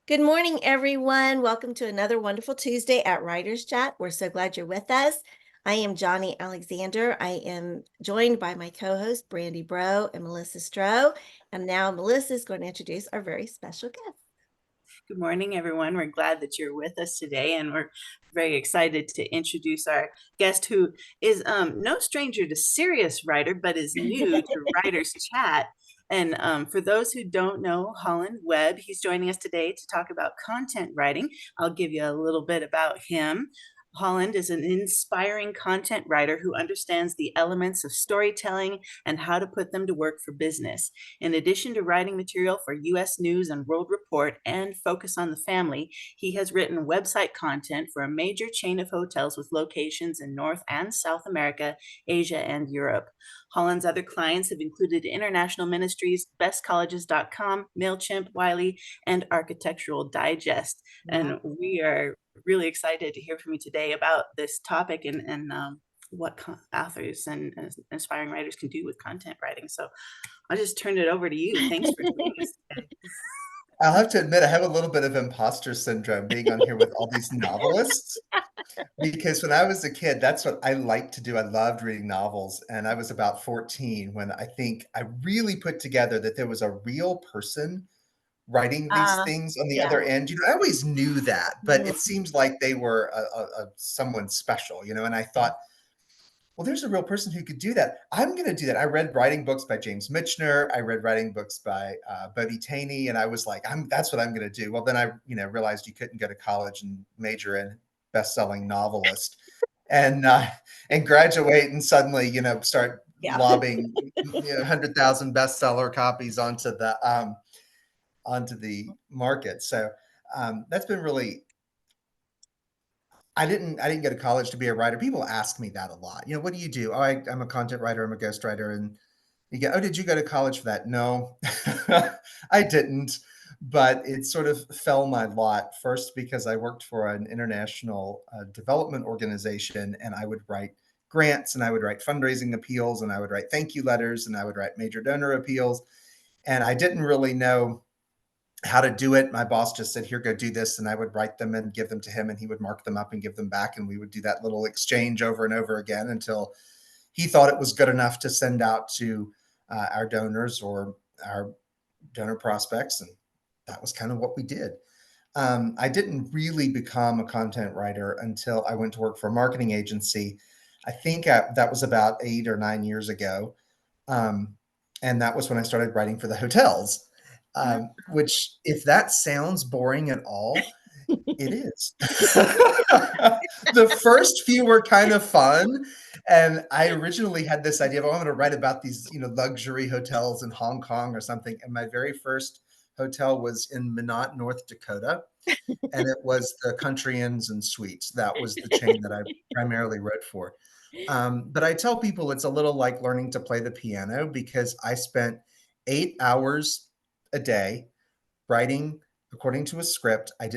Good morning, everyone. Welcome to another wonderful Tuesday at Writers Chat. We're so glad you're with us. I am Johnny Alexander. I am joined by my co-hosts, Brandy Bro and Melissa Stroh. And now Melissa is going to introduce our very special guest. Good morning, everyone. We're glad that you're with us today, and we're very excited to introduce our guest, who is no stranger to serious writer, but is new to Writers Chat. And for those who don't know Holland Webb, he's joining us today to talk about content writing. I'll give you a little bit about him. Holland is an inspiring content writer who understands the elements of storytelling and how to put them to work for business. In addition to writing material for U.S. News and World Report and Focus on the Family, he has written website content for a major chain of hotels with locations in North and South America, Asia, and Europe. Holland's other clients have included international ministries, bestcolleges.com, MailChimp, Wiley, and Architectural Digest. And we are really excited to hear from you today about this topic and what authors and inspiring writers can do with content writing. So I'll just turn it over to you. Thanks for joining us today. I'll have to admit, I have a little bit of imposter syndrome being on here with all these novelists, because when I was a kid, that's what I liked to do. I loved reading novels, and I was about 14 when I think I really put together that there was a real person writing these things on the other end. I always knew that, but it seems like they were someone special, and I thought, well, there's a real person who could do that. I'm going to do that. I read writing books by James Michener. I read writing books by Bodie Taney, and I was like, that's what I'm going to do. Well, then I, realized you couldn't go to college and major in best-selling novelist and graduate and suddenly, start lobbing 100,000 bestseller copies onto the market. So that's been really. I didn't go to college to be a writer. People ask me that a lot. What do you do? Oh, I'm a content writer. I'm a ghostwriter. And you go, oh, did you go to college for that? No, I didn't. But it sort of fell my lot, first because I worked for an international development organization, and I would write grants, and I would write fundraising appeals, and I would write thank you letters, and I would write major donor appeals. And I didn't really know how to do it. My boss just said, here, go do this. And I would write them and give them to him, and he would mark them up and give them back. And we would do that little exchange over and over again until he thought it was good enough to send out to our donors or our donor prospects. And that was kind of what we did. I didn't really become a content writer until I went to work for a marketing agency. I think that was about 8 or 9 years ago. And that was when I started writing for the hotels. Which, if that sounds boring at all, it is. The first few were kind of fun. And I originally had this idea of, I'm going to write about these, luxury hotels in Hong Kong or something. And my very first hotel was in Minot, North Dakota. And it was the Country Inns and Suites. That was the chain that I primarily wrote for. But I tell people it's a little like learning to play the piano, because I spent 8 hours a day writing according to a script. I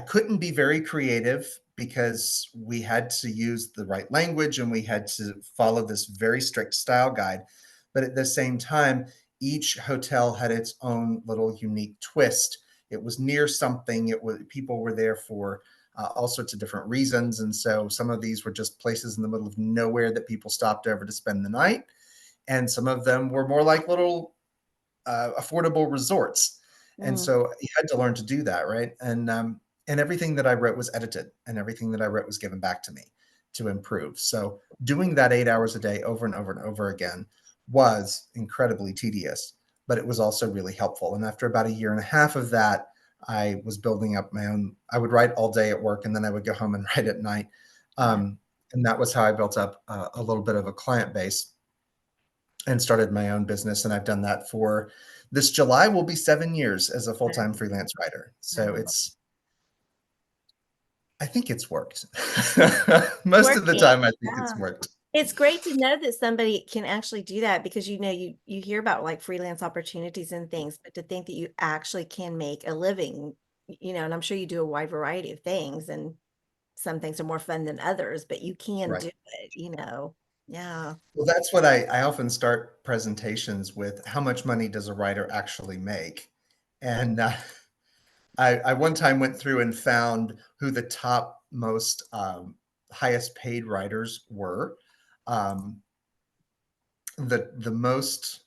couldn't be very creative because we had to use the right language and we had to follow this very strict style guide. But at the same time, each hotel had its own little unique twist. It was near something. People were there for all sorts of different reasons. And so some of these were just places in the middle of nowhere that people stopped over to spend the night. And some of them were more like little affordable resorts. And so you had to learn to do that, right? And everything that I wrote was edited, and everything that I wrote was given back to me to improve. So doing that 8 hours a day over and over and over again was incredibly tedious, but it was also really helpful. And after about 1.5 years of that, I was building up my own. I would write all day at work, and then I would go home and write at night. And that was how I built up a little bit of a client base and started my own business. And I've done that for this July will be 7 years as a full-time freelance writer. So I think it's worked. Most of the time, I think it's worked. It's great to know that somebody can actually do that, because you hear about like freelance opportunities and things, but to think that you actually can make a living, and I'm sure you do a wide variety of things, and some things are more fun than others, but you can do it, Yeah. Well, that's what I often start presentations with. How much money does a writer actually make? And I one time went through and found who the top most highest paid writers were. Um, the most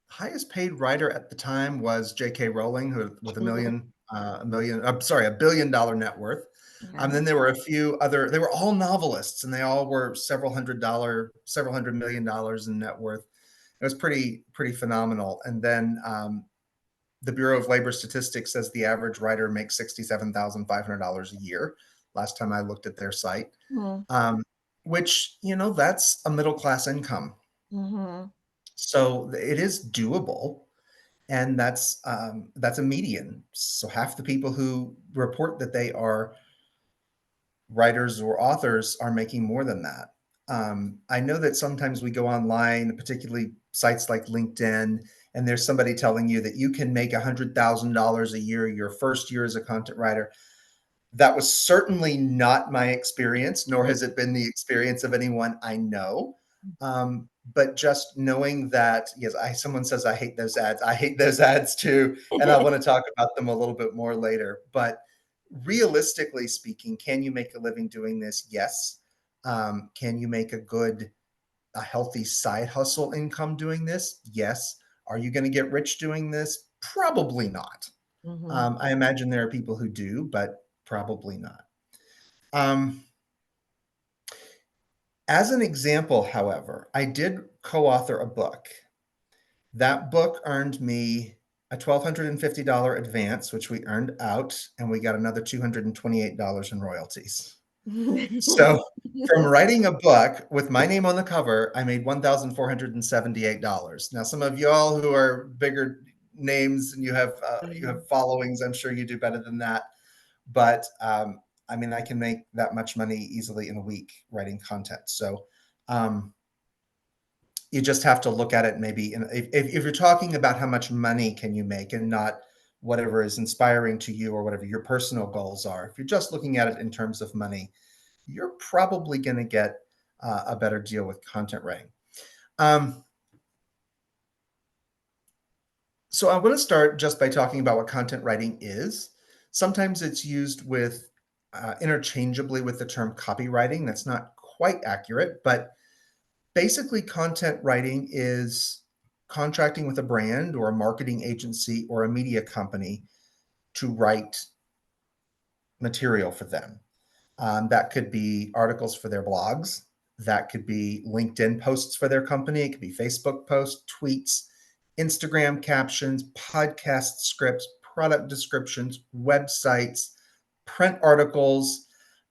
highest paid writer at the time was J.K. Rowling, who with a billion-dollar net worth. Yeah. Then there were a few other. They were all novelists, and they all were several $100 million in net worth. It was pretty phenomenal. And then the Bureau of Labor Statistics says the average writer makes $67,500 a year. Last time I looked at their site, Mm. um, which that's a middle class income. Mhm. So it is doable, and that's a median. So half the people who report that they are writers or authors are making more than that. I know that sometimes we go online, particularly sites like LinkedIn, and there's somebody telling you that you can make $100,000 a year your first year as a content writer. That was certainly not my experience, nor has it been the experience of anyone I know. But just knowing that, yes, someone says I hate those ads. I hate those ads too, and I want to talk about them a little bit more later. But realistically speaking, can you make a living doing this? Yes. Can you make a healthy side hustle income doing this? Yes. Are you going to get rich doing this? Probably not. Mhm. I imagine there are people who do, but probably not. Um, as an example, however, I did co-author a book. That book earned me a $1,250 advance, which we earned out, and we got another $228 in royalties. So from writing a book with my name on the cover, I made $1,478. Now, some of y'all who are bigger names and you have followings, I'm sure you do better than that. But I mean, I can make that much money easily in a week writing content. So you just have to look at it maybe. If you're talking about how much money can you make and not whatever is inspiring to you or whatever your personal goals are, if you're just looking at it in terms of money, you're probably going to get a better deal with content writing. So I want to start just by talking about what content writing is. Sometimes it's used with interchangeably with the term copywriting. That's not quite accurate, but basically content writing is contracting with a brand or a marketing agency or a media company to write material for them. That could be articles for their blogs. That could be LinkedIn posts for their company. It could be Facebook posts, tweets, Instagram captions, podcast scripts, product descriptions, websites, print articles.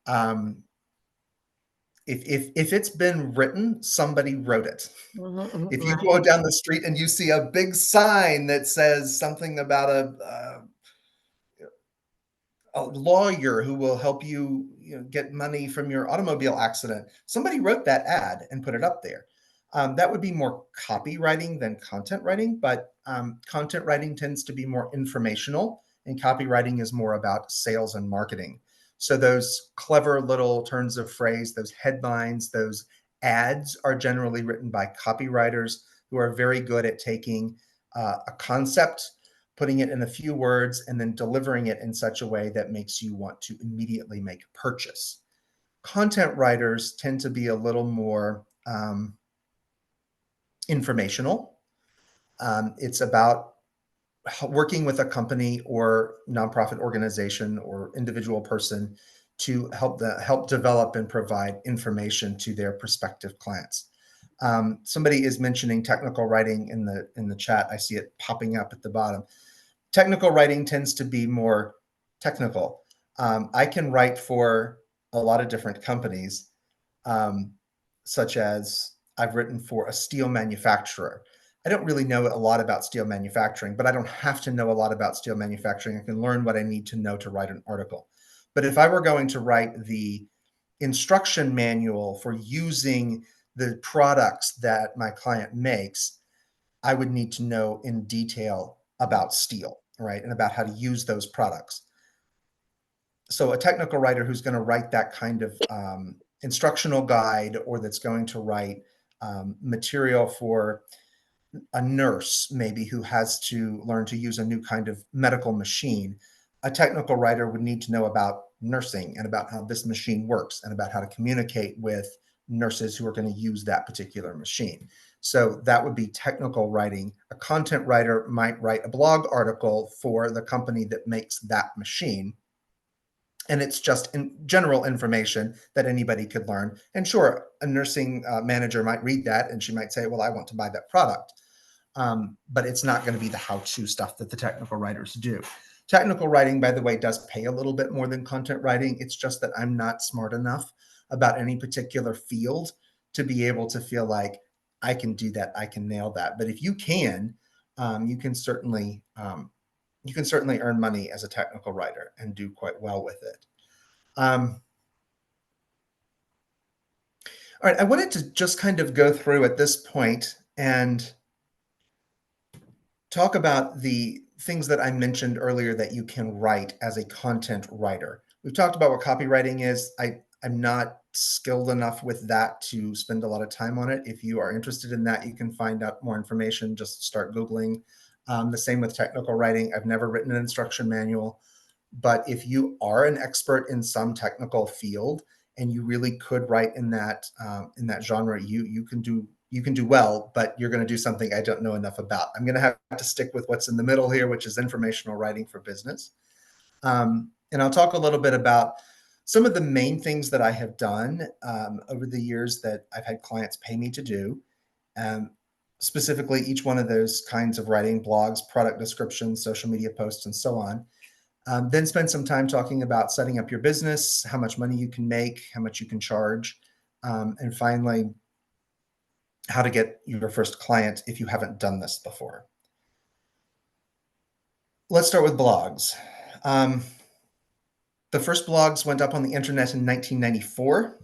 Um, if it's been written, somebody wrote it. Mhm. If you Right. go down the street and you see a big sign that says something about a lawyer who will help you, get money from your automobile accident. Somebody wrote that ad and put it up there. That would be more copywriting than content writing, but content writing tends to be more informational, and copywriting is more about sales and marketing. So those clever little turns of phrase, those headlines, those ads are generally written by copywriters who are very good at taking a concept, putting it in a few words, and then delivering it in such a way that makes you want to immediately make a purchase. Content writers tend to be a little more informational. It's about working with a company or nonprofit organization or individual person to help develop and provide information to their prospective clients. Somebody is mentioning technical writing in the chat. I see it popping up at the bottom. Technical writing tends to be more technical. I can write for a lot of different companies, um, such as I've written for a steel manufacturer. I don't really know a lot about steel manufacturing, but I don't have to know a lot about steel manufacturing. I can learn what I need to know to write an article. But if I were going to write the instruction manual for using the products that my client makes, I would need to know in detail about steel, right? And about how to use those products. So a technical writer who's going to write that kind of instructional guide, or that's going to write material for a nurse maybe who has to learn to use a new kind of medical machine, a technical writer would need to know about nursing and about how this machine works and about how to communicate with nurses who are going to use that particular machine. So that would be technical writing. A content writer might write a blog article for the company that makes that machine. And it's just in general information that anybody could learn. And sure, a nursing manager might read that and she might say, well, I want to buy that product. But it's not going to be the how-to stuff that the technical writers do. Technical writing, by the way, does pay a little bit more than content writing. It's just that I'm not smart enough about any particular field to be able to feel like I can do that, I can nail that. But if you can, you can certainly earn money as a technical writer and do quite well with it. All right, I wanted to just kind of go through at this point and talk about the things that I mentioned earlier that you can write as a content writer. We've talked about what copywriting is. I'm not skilled enough with that to spend a lot of time on it. If you are interested in that, you can find out more information. Just start Googling. The same with technical writing. I've never written an instruction manual, but if you are an expert in some technical field and you really could write in that genre, you can do well, but you're going to do something I don't know enough about. I'm going to have to stick with what's in the middle here, which is informational writing for business. And I'll talk a little bit about some of the main things that I have done over the years that I've had clients pay me to do. Specifically, each one of those kinds of writing: blogs, product descriptions, social media posts, and so on. Then spend some time talking about setting up your business, how much money you can make, how much you can charge, and finally, how to get your first client if you haven't done this before. Let's start with blogs. The first blogs went up on the internet in 1994,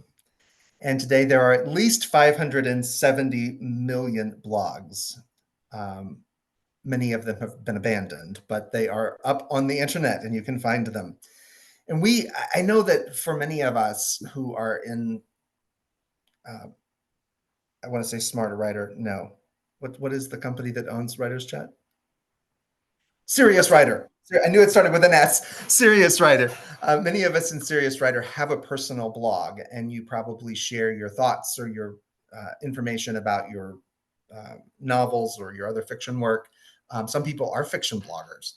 and today there are at least 570 million blogs. Many of them have been abandoned, but they are up on the internet and you can find them. And I know that for many of us who are in, I want to say Smarter Writer. No. What is the company that owns Writer's Chat? Serious Writer. I knew it started with an S. Serious Writer. Many of us in Serious Writer have a personal blog, and you probably share your thoughts or your information about your novels or your other fiction work. Some people are fiction bloggers,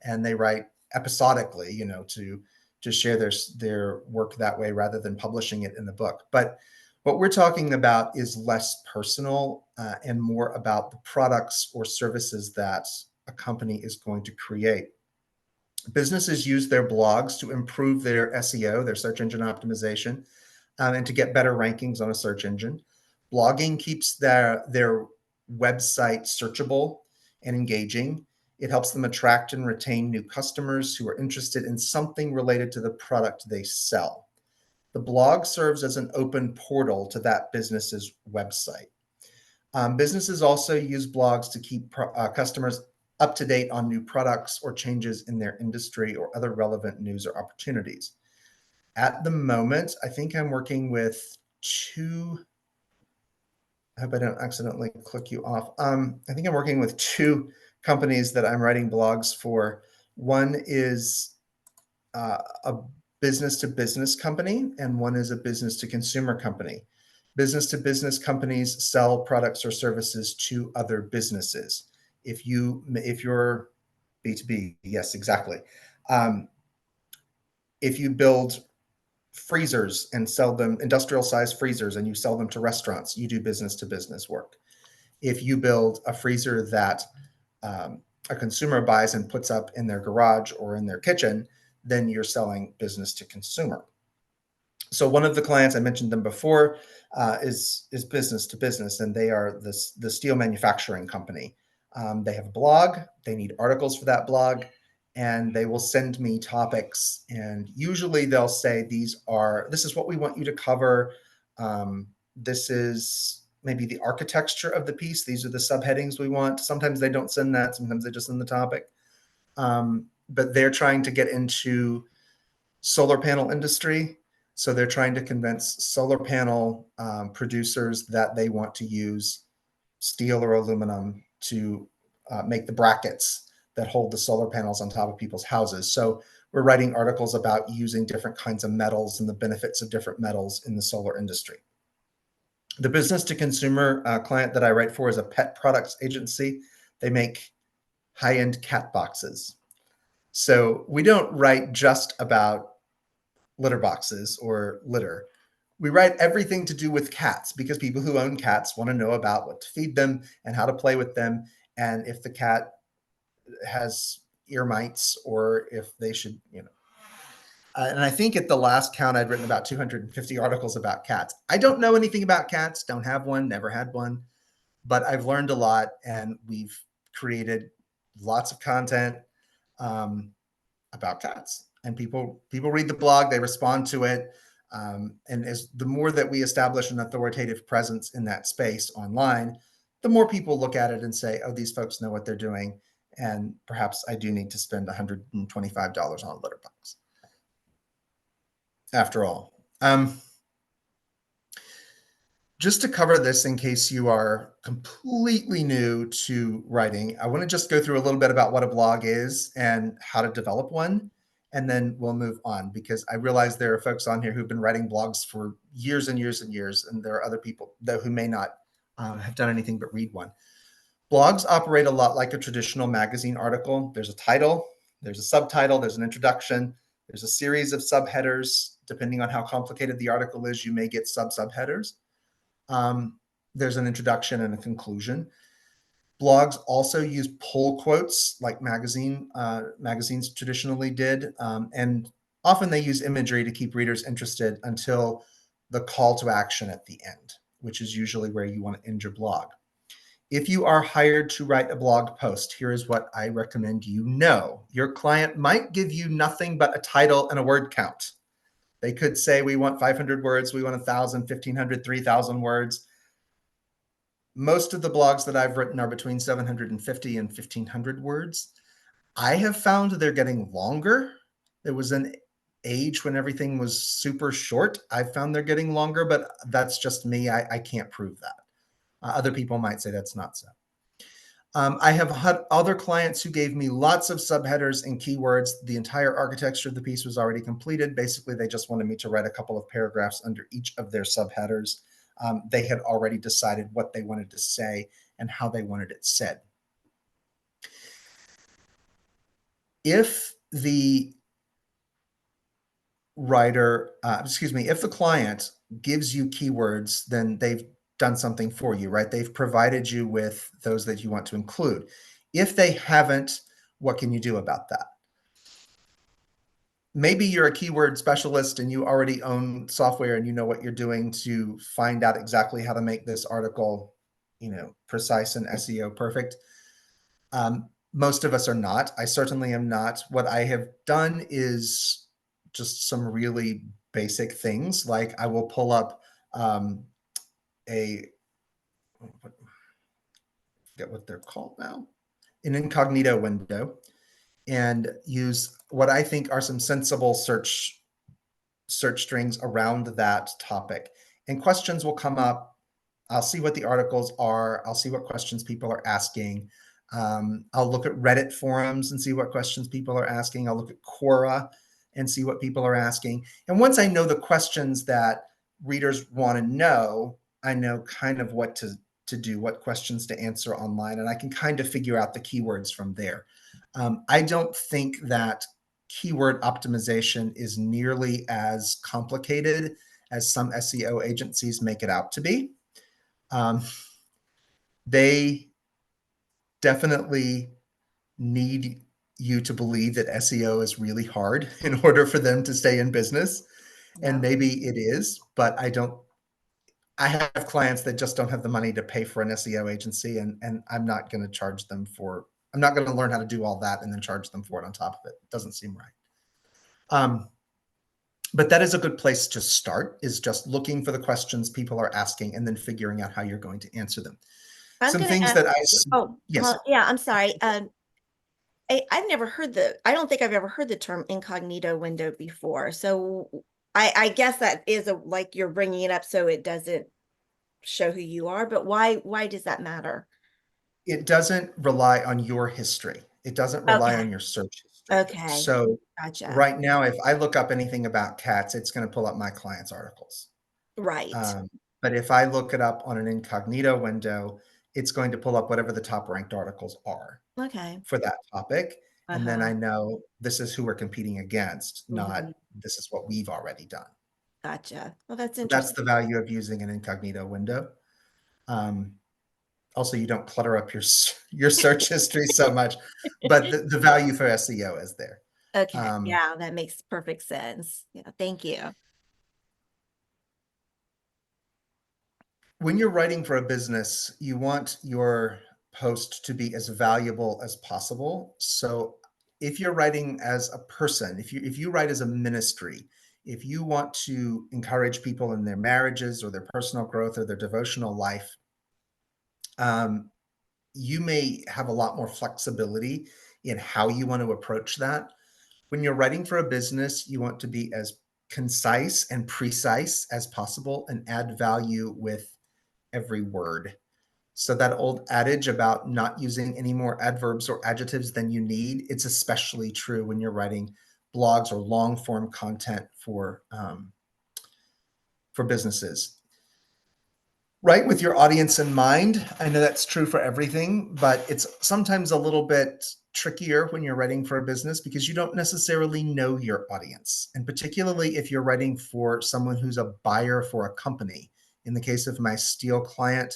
and they write episodically, to share their work that way rather than publishing it in the book. But what we're talking about is less personal and more about the products or services that a company is going to create. Businesses use their blogs to improve their SEO, their search engine optimization, and to get better rankings on a search engine. Blogging keeps their website searchable and engaging. It helps them attract and retain new customers who are interested in something related to the product they sell. The blog serves as an open portal to that business's website. Businesses also use blogs to keep customers up to date on new products or changes in their industry or other relevant news or opportunities. At the moment, I think I'm working with two. I hope I don't accidentally click you off. I think I'm working with two companies that I'm writing blogs for. One is a business-to-business company, and one is a business-to-consumer company. Business-to-business companies sell products or services to other businesses. If you're B2B, yes, exactly. If you build freezers and sell them, industrial size freezers, and you sell them to restaurants, you do business-to-business work. If you build a freezer that a consumer buys and puts up in their garage or in their kitchen, then you're selling business to consumer. So one of the clients, I mentioned them before, is business to business, and they are the steel manufacturing company. They have a blog, they need articles for that blog, and they will send me topics. And usually they'll say, this is what we want you to cover. This is maybe the architecture of the piece. These are the subheadings we want. Sometimes they don't send that. Sometimes they just send the topic. But they're trying to get into solar panel industry. So they're trying to convince solar panel producers that they want to use steel or aluminum to make the brackets that hold the solar panels on top of people's houses. So we're writing articles about using different kinds of metals and the benefits of different metals in the solar industry. The business to consumer client that I write for is a pet products agency. They make high-end cat boxes. So we don't write just about litter boxes or litter. We write everything to do with cats because people who own cats want to know about what to feed them and how to play with them, and if the cat has ear mites or if they should, and I think at the last count, I'd written about 250 articles about cats. I don't know anything about cats, don't have one, never had one, but I've learned a lot, and we've created lots of content about cats. And people read the blog, they respond to it, and as the more that we establish an authoritative presence in that space online, the more people look at it and say, "Oh, these folks know what they're doing, and perhaps I do need to spend $125 on a litter box." After all, just to cover this in case you are completely new to writing, I want to just go through a little bit about what a blog is and how to develop one, and then we'll move on, because I realize there are folks on here who've been writing blogs for years and years and years, and there are other people though who may not have done anything but read one. Blogs operate a lot like a traditional magazine article. There's a title, there's a subtitle, there's an introduction, there's a series of subheaders. Depending on how complicated the article is, you may get subheaders. There's an introduction and a conclusion. Blogs also use pull quotes like magazines traditionally did. And often they use imagery to keep readers interested until the call to action at the end, which is usually where you want to end your blog. If you are hired to write a blog post, here is what I recommend you know. Your client might give you nothing but a title and a word count. They could say, we want 500 words, we want 1,000, 1,500, 3,000 words. Most of the blogs that I've written are between 750 and 1,500 words. I have found they're getting longer. There was an age when everything was super short. I've found they're getting longer, but that's just me. I can't prove that. Other people might say that's not so. I have had other clients who gave me lots of subheaders and keywords. The entire architecture of the piece was already completed. Basically, they just wanted me to write a couple of paragraphs under each of their subheaders. They had already decided what they wanted to say and how they wanted it said. If the if the client gives you keywords, then they've done something for you, right? They've provided you with those that you want to include. If they haven't, what can you do about that? Maybe you're a keyword specialist and you already own software and you know what you're doing to find out exactly how to make this article, precise and SEO perfect. Most of us are not. I certainly am not. What I have done is just some really basic things, like I will pull up forget what they're called now, an incognito window, and use what I think are some sensible search strings around that topic. And questions will come up. I'll see what the articles are. I'll see what questions people are asking. I'll look at Reddit forums and see what questions people are asking. I'll look at Quora and see what people are asking. And once I know the questions that readers want to know, I know kind of what to do, what questions to answer online, and I can kind of figure out the keywords from there. I don't think that keyword optimization is nearly as complicated as some SEO agencies make it out to be. They definitely need you to believe that SEO is really hard in order for them to stay in business. Yeah. And maybe it is, but I have clients that just don't have the money to pay for an SEO agency, and I'm not going to charge them I'm not going to learn how to do all that and then charge them for it on top of it. It doesn't seem right. But that is a good place to start, is just looking for the questions people are asking and then figuring out how you're going to answer them. Some things that yes. Yeah, I'm sorry. I've never heard I don't think I've ever heard the term incognito window before. So I guess that is like you're bringing it up so it doesn't show who you are, but why does that matter? It doesn't rely on your history. It doesn't rely Okay. on your search history. Okay. So Gotcha. right now, if I look up anything about cats, it's going to pull up my client's articles. Right. But if I look it up on an incognito window, it's going to pull up whatever the top ranked articles are Okay. for that topic. And then Uh-huh. I know this is who we're competing against, not Mhm. this is what we've already done. Gotcha. Well, that's So that's the interesting. value of using an incognito window. Um, Also, you don't clutter up your search history so much, but the value for SEO is there. Okay. Um, Yeah, that makes perfect sense. Yeah, thank you. when you're writing for a business, you want your post to be as valuable as possible. So if you're writing as a person, if you write as a ministry, if you want to encourage people in their marriages or their personal growth or their devotional life, um, you may have a lot more flexibility in how you want to approach that. When you're writing for a business, you want to be as concise and precise as possible and add value with every word. So that old adage about not using any more adverbs or adjectives than you need, it's especially true when you're writing blogs or long form content for businesses. Write with your audience in mind. I know that's true for everything, but it's sometimes a little bit trickier when you're writing for a business because you don't necessarily know your audience. And particularly if you're writing for someone who's a buyer for a company. In the case of my steel client,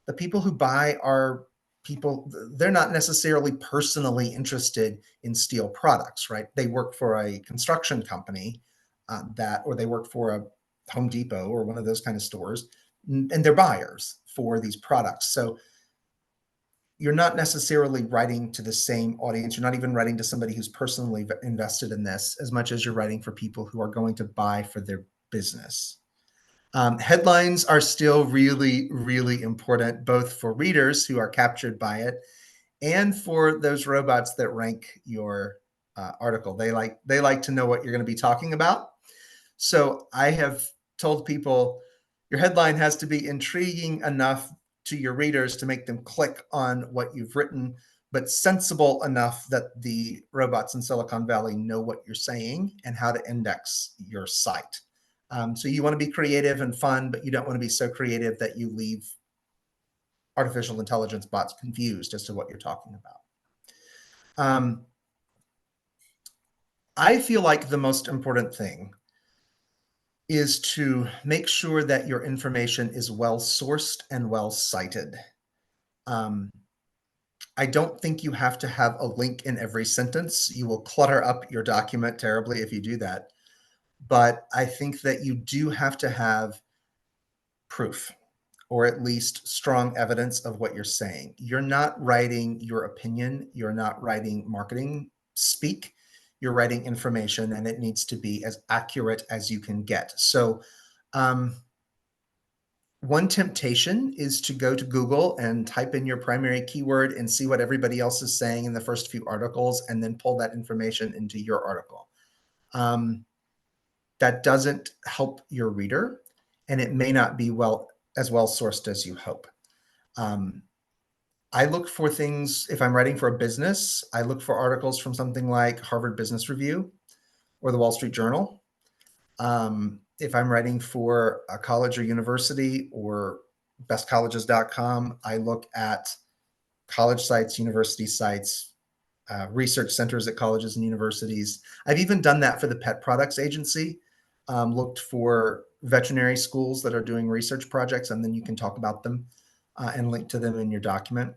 the people who buy are people, they're not necessarily personally interested in steel products, right? They work for a construction company or they work for a Home Depot or one of those kind of stores, and they're buyers for these products. So you're not necessarily writing to the same audience. You're not even writing to somebody who's personally invested in this as much as you're writing for people who are going to buy for their business. Headlines are still really, really important, both for readers who are captured by it and for those robots that rank your article. They like to know what you're going to be talking about. So I have told people your headline has to be intriguing enough to your readers to make them click on what you've written, but sensible enough that the robots in Silicon Valley know what you're saying and how to index your site. So you want to be creative and fun, but you don't want to be so creative that you leave artificial intelligence bots confused as to what you're talking about. I feel like the most important thing is to make sure that your information is well sourced and well cited. Um, I don't think you have to have a link in every sentence. You will clutter up your document terribly if you do that. But I think that you do have to have proof or at least strong evidence of what you're saying. You're not writing your opinion, you're not writing marketing speak, you're writing information, and it needs to be as accurate as you can get. So, um, one temptation is to go to Google and type in your primary keyword and see what everybody else is saying in the first few articles and then pull that information into your article. Um, that doesn't help your reader, and it may not be as well sourced as you hope. Um, I look for things, if I'm writing for a business, I look for articles from something like Harvard Business Review or the Wall Street Journal. If I'm writing for a college or university or bestcolleges.com, I look at college sites, university sites, research centers at colleges and universities. I've even done that for the pet products agency, looked for veterinary schools that are doing research projects, and then you can talk about them and link to them in your document.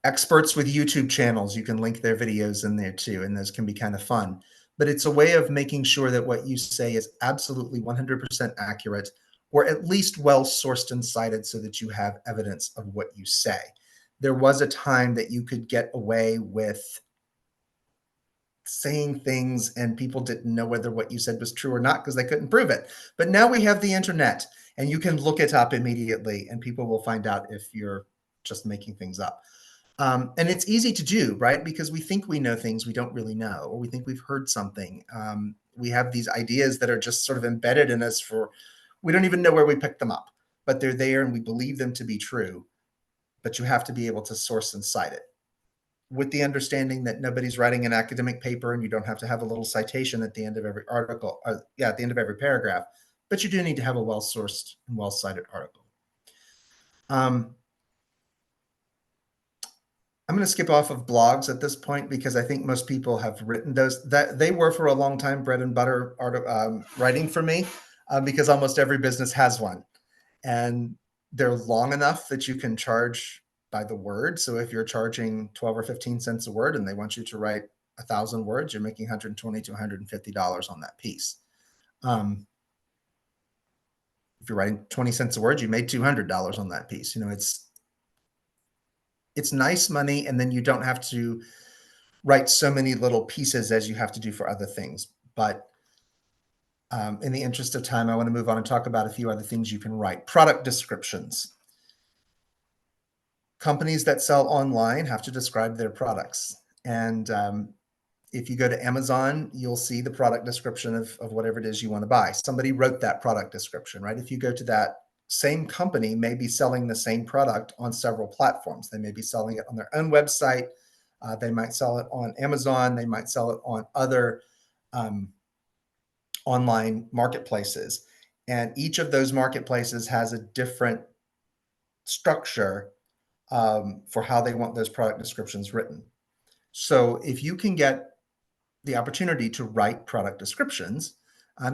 Experts with YouTube channels, you can link their videos in there too, and those can be kind of fun. But it's a way of making sure that what you say is absolutely 100% accurate, or at least well sourced and cited so that you have evidence of what you say. There was a time that you could get away with saying things and people didn't know whether what you said was true or not because they couldn't prove it. But now we have the internet and you can look it up immediately and people will find out if you're just making things up. And it's easy to do, right? Because we think we know things we don't really know, or we think we've heard something. We have these ideas that are just sort of embedded in us we don't even know where we picked them up, but they're there and we believe them to be true. But you have to be able to source and cite it. with the understanding that nobody's writing an academic paper and you don't have to have a little citation at the end of every article, at the end of every paragraph, but you do need to have a well-sourced and well-cited article. I'm going to skip off of blogs at this point because I think most people have written those. That they were for a long time bread and butter writing for me, because almost every business has one, and they're long enough that you can charge by the word. So if you're charging 12 or 15 cents a word and they want you to write 1,000 words, you're making $120 to $150 on that piece. If you're writing 20 cents a word, you made $200 on that piece. It's nice money, and then you don't have to write so many little pieces as you have to do for other things. But in the interest of time, I want to move on and talk about a few other things you can write. Product descriptions. Companies that sell online have to describe their products. And if you go to Amazon, you'll see the product description of whatever it is you want to buy. Somebody wrote that product description, right? If you go to that same company, may be selling the same product on several platforms. They may be selling it on their own website. They might sell it on Amazon. They might sell it on other online marketplaces. And each of those marketplaces has a different structure for how they want those product descriptions written. So if you can get the opportunity to write product descriptions,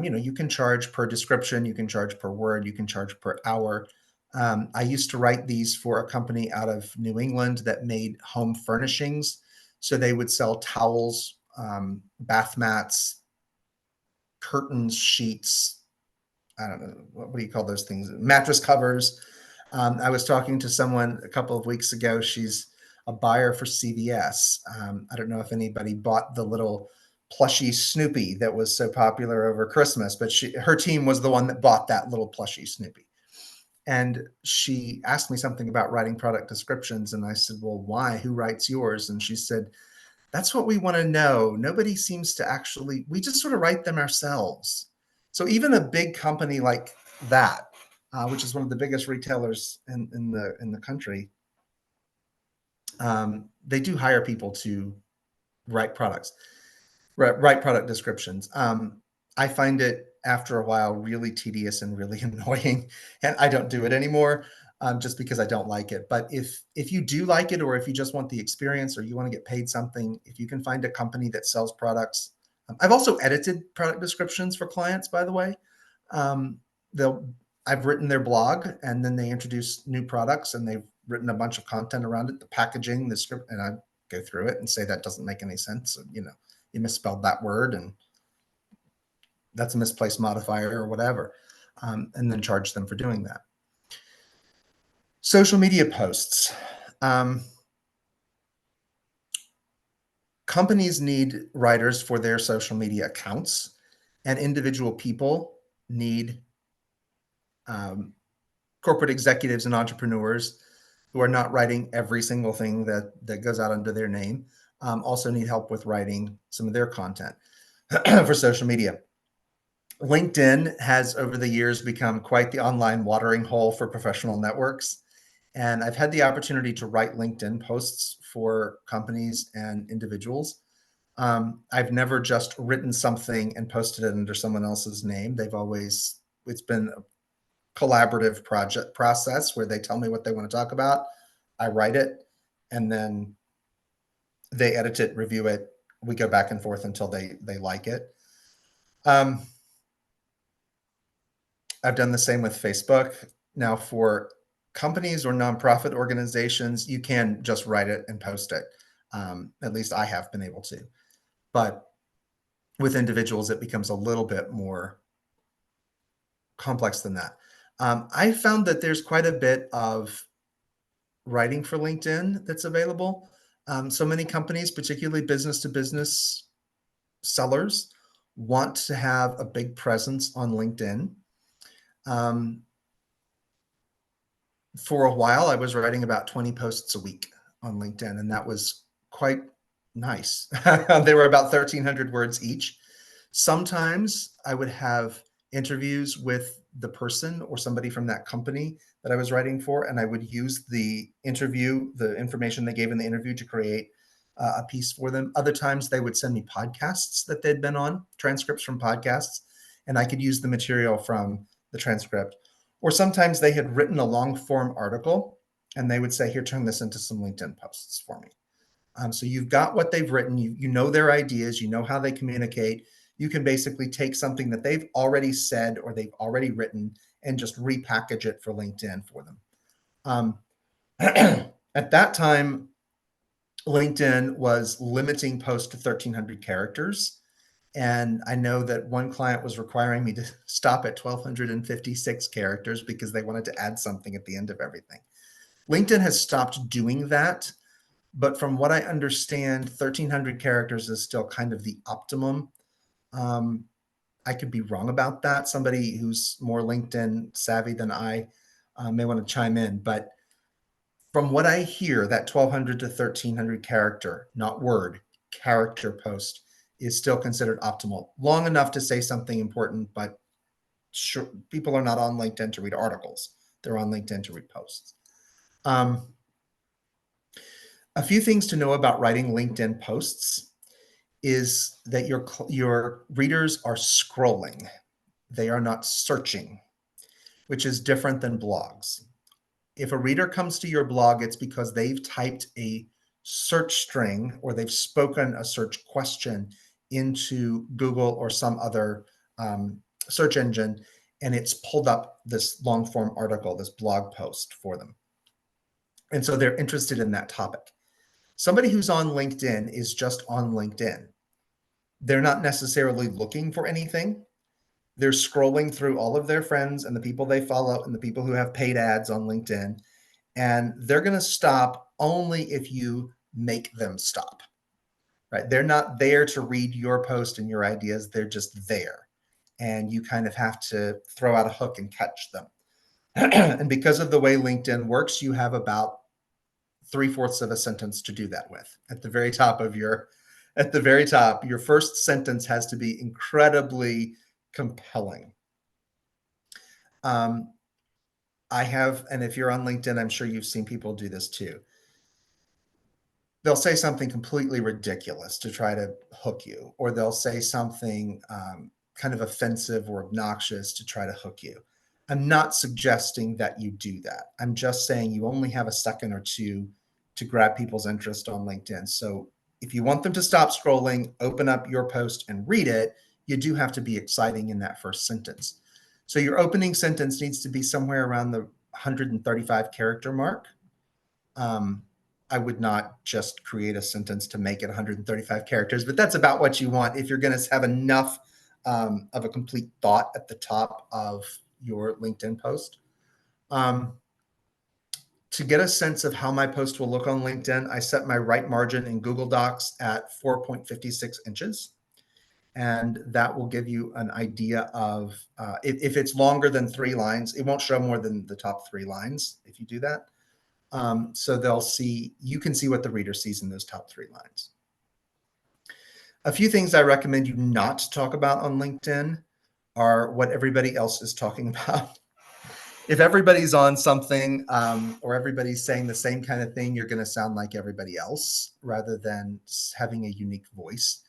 you can charge per description, you can charge per word, you can charge per hour. I used to write these for a company out of New England that made home furnishings. So they would sell towels, bath mats, curtains, sheets. I don't know, what do you call those things? Mattress covers. I was talking to someone a couple of weeks ago. She's a buyer for CVS. I don't know if anybody bought the little plushy Snoopy that was so popular over Christmas, but her team was the one that bought that little plushy Snoopy. And she asked me something about writing product descriptions. And I said, well, why? Who writes yours? And she said, that's what we want to know. Nobody seems to actually, we just sort of write them ourselves. So even a big company like that, which is one of the biggest retailers in the country, they do hire people to write product descriptions. I find it after a while really tedious and really annoying, and I don't do it anymore just because I don't like it. But if you do like it, or if you just want the experience, or you want to get paid something, if you can find a company that sells products. I've also edited product descriptions for clients, by the way. I've written their blog, and then they introduce new products, and they've written a bunch of content around it, the packaging, the script, and I go through it and say that doesn't make any sense. You misspelled that word, and that's a misplaced modifier or whatever, and then charge them for doing that. Social media posts. Companies need writers for their social media accounts, and individual people need corporate executives and entrepreneurs who are not writing every single thing that goes out under their name, also need help with writing some of their content for social media. LinkedIn has over the years become quite the online watering hole for professional networks. And I've had the opportunity to write LinkedIn posts for companies and individuals. I've never just written something and posted it under someone else's name. It's been a collaborative process where they tell me what they want to talk about. I write it, and then they edit it, review it. We go back and forth until they like it. I've done the same with Facebook. Now, for companies or nonprofit organizations, you can just write it and post it. At least I have been able to. But with individuals, it becomes a little bit more complex than that. I found that there's quite a bit of writing for LinkedIn that's available. So many companies, particularly business to business sellers, want to have a big presence on LinkedIn. For a while, I was writing about 20 posts a week on LinkedIn, and that was quite nice. They were about 1,300 words each. Sometimes I would have interviews with the person or somebody from that company that I was writing for, and I would use the information they gave in the interview to create a piece for them. Other times they would send me podcasts that they'd been on, transcripts from podcasts, and I could use the material from the transcript. Or sometimes they had written a long form article and they would say, here, turn this into some LinkedIn posts for me. So you've got what they've written, you know their ideas, you know how they communicate. You can basically take something that they've already said or they've already written and just repackage it for LinkedIn for them. At that time, LinkedIn was limiting posts to 1,300 characters. And I know that one client was requiring me to stop at 1,256 characters because they wanted to add something at the end of everything. LinkedIn has stopped doing that. But from what I understand, 1,300 characters is still kind of the optimum. I could be wrong about that. Somebody who's more LinkedIn savvy than I may want to chime in. But from what I hear, that 1,200 to 1,300 character, not word, character post is still considered optimal. Long enough to say something important, but sure, people are not on LinkedIn to read articles. They're on LinkedIn to read posts. A few things to know about writing LinkedIn posts is that your readers are scrolling. They are not searching, which is different than blogs. If a reader comes to your blog, it's because they've typed a search string or they've spoken a search question into Google or some other search engine, and it's pulled up this long form article, this blog post for them. And so they're interested in that topic. Somebody who's on LinkedIn is just on LinkedIn. They're not necessarily looking for anything. They're scrolling through all of their friends and the people they follow and the people who have paid ads on LinkedIn. And they're going to stop only if you make them stop, right? They're not there to read your post and your ideas. They're just there. And you kind of have to throw out a hook and catch them. And because of the way LinkedIn works, you have about 3/4 of a sentence to do that with. At the very top, your first sentence has to be incredibly compelling. And if you're on LinkedIn, I'm sure you've seen people do this too. They'll say something completely ridiculous to try to hook you, or they'll say something kind of offensive or obnoxious to try to hook you. I'm not suggesting that you do that. I'm just saying you only have a second or two to grab people's interest on LinkedIn. So if you want them to stop scrolling, open up your post and read it, you do have to be exciting in that first sentence. So your opening sentence needs to be somewhere around the 135 character mark. I would not just create a sentence to make it 135 characters, but that's about what you want if you're going to have enough of a complete thought at the top of your LinkedIn post. To get a sense of how my post will look on LinkedIn, I set my right margin in Google Docs at 4.56 inches. And that will give you an idea of if it's longer than 3 lines, it won't show more than the top 3 lines if you do that. So you can see what the reader sees in those top 3 lines. A few things I recommend you not talk about on LinkedIn are what everybody else is talking about. If everybody's on something or everybody's saying the same kind of thing, you're going to sound like everybody else rather than having a unique voice.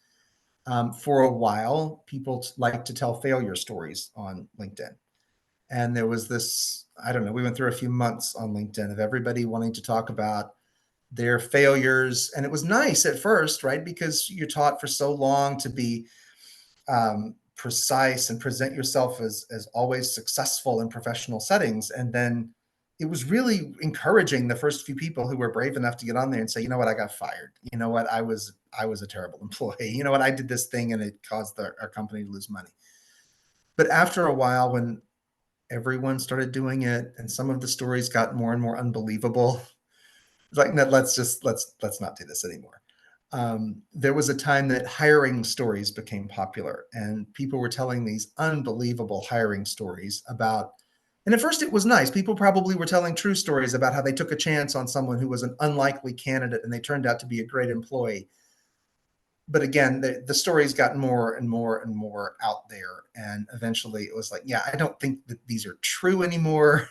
For a while, people like to tell failure stories on LinkedIn. And there was this, I don't know, we went through a few months on LinkedIn of everybody wanting to talk about their failures. And it was nice at first, right? Because you're taught for so long to be precise and present yourself as always successful in professional settings. And then it was really encouraging the first few people who were brave enough to get on there and say, you know what, I got fired. You know what, I was a terrible employee. You know what, I did this thing and it caused our company to lose money. But after a while, when everyone started doing it and some of the stories got more and more unbelievable, it's like, no, let's not do this anymore. There was a time that hiring stories became popular and people were telling these unbelievable hiring stories about, and at first it was nice. People probably were telling true stories about how they took a chance on someone who was an unlikely candidate and they turned out to be a great employee. But again, the stories got more and more and more out there. And eventually it was like, yeah, I don't think that these are true anymore.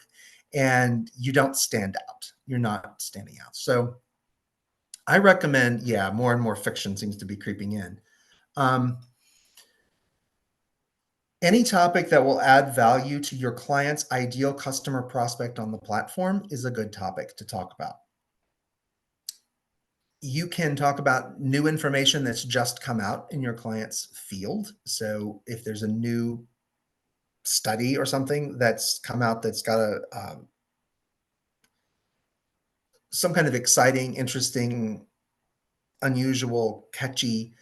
And you don't stand out. You're not standing out. So I recommend, yeah, more and more fiction seems to be creeping in. Any topic that will add value to your client's ideal customer prospect on the platform is a good topic to talk about. You can talk about new information that's just come out in your client's field. So if there's a new study or something that's come out that's got some kind of exciting, interesting, unusual, catchy